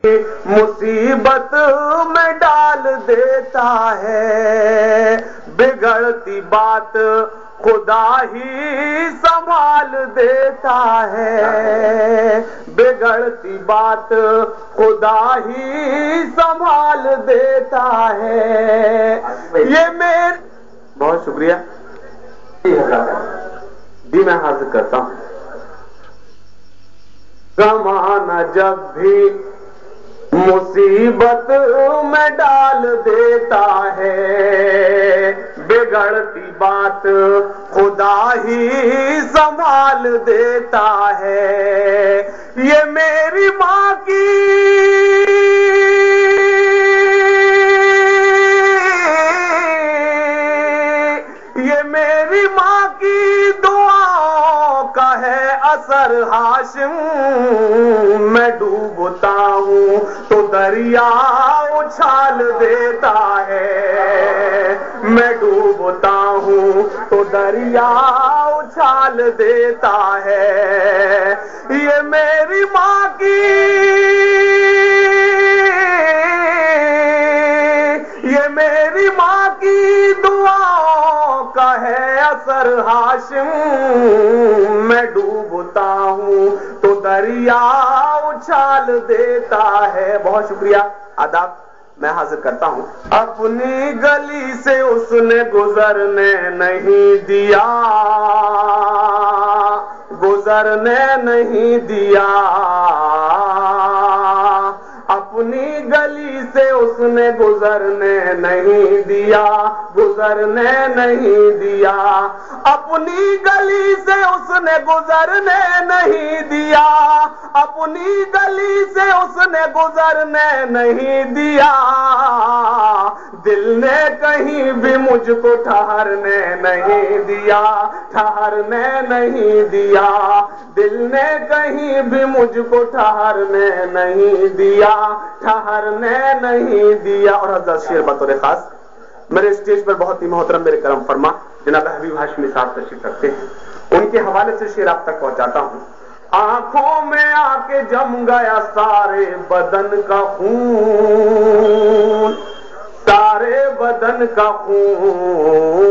مصیبت میں ڈال دیتا ہے، بگڑتی بات خدا ہی سنبھال دیتا ہے، بگڑتی بات خدا ہی سنبھال دیتا ہے۔ یہ بہت شکریہ جی، میں حاضر کرتا ہوں۔ زمانہ جب بھی مصیبت میں ڈال دیتا ہے، بگڑتی بات خدا ہی سنبھال دیتا ہے۔ یہ میری ماں کی دعاؤں کا ہے اثر ہاشم، میں ڈوبتا ہوں تو دریا اچھال دیتا ہے، میں ڈوبتا ہوں تو دریا اچھال دیتا ہے۔ یہ میری ماں کی دعاؤں کا ہے اثر ہاشم، میں ڈوبتا ہوں تو دریا اچھال دیتا ہے۔ بہت شکریہ، آداب، میں حاضر کرتا ہوں۔ اپنی گلی سے اس نے گزرنے نہیں دیا، گزرنے نہیں دیا، اپنی گلی سے اس نے گزرنے نہیں دیا، گزرنے نہیں دیا، اپنی گلی سے اس نے گزرنے نہیں دیا، اپنی گلی سے اس نے گزرنے نہیں دیا، دل نے کہیں بھی مجھ کو ٹھہرنے نہیں دیا، ٹھہرنے نہیں دیا، دل نے کہیں بھی مجھ کو ٹھہرنے نہیں دیا، ٹھہرنے نہیں دیا۔ اور حضرت شیر بطور خاص میرے اسٹیج پر بہت ہی محترم میرے کرم فرما جناب حبیب ہاشمی صاحب تشریف رکھتے ہیں، ان کے حوالے سے شیر آپ تک پہنچاتا ہوں۔ آنکھوں میں آ کے جم گیا سارے بدن کا خون، سارے بدن کا خون،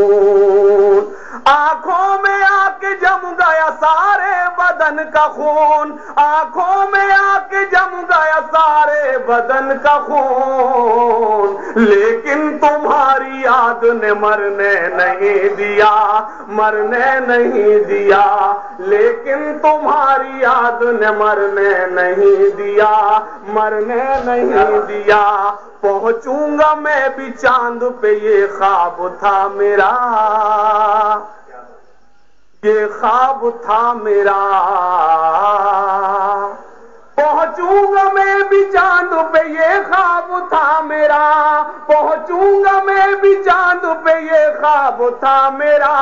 آنکھوں میں آ کے جم گیا سارے بدن کا خون، آنکھوں میں آ کے جم گیا سارے بدن کا خون، لیکن تمہاری یاد نے مرنے نہیں دیا، مرنے نہیں دیا، لیکن تمہاری یاد نے مرنے نہیں دیا، مرنے نہیں دیا۔ پہنچوں گا میں بھی چاند پہ، یہ خواب تھا میرا، یہ خواب تھا میرا، پہنچوں گا میں بھی چاند پہ، یہ خواب تھا میرا، پہنچوں گا میں بھی چاند پہ، یہ خواب تھا میرا،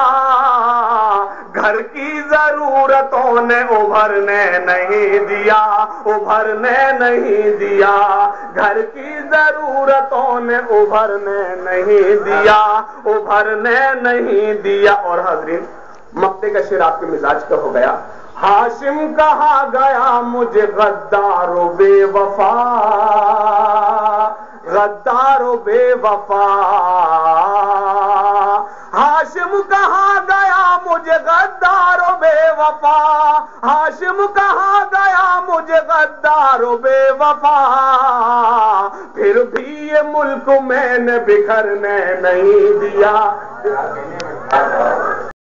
گھر کی ضرورتوں نے ابھرنے نہیں دیا، ابھرنے نہیں دیا، گھر کی ضرورتوں نے ابھرنے نہیں دیا، ابھرنے نہیں دیا۔ اور حاضرین، مقطع کا شعر آپ کے مزاج کا ہو گیا۔ ہاشم کہا گیا مجھے غدار و بے وفا، غدار و بے وفا، ہاشم کہا گیا مجھے غدار و بے وفا، ہاشم کہا گیا مجھے غدار و بے وفا، پھر بھی یہ ملک میں نے بکھرنے نہیں دیا۔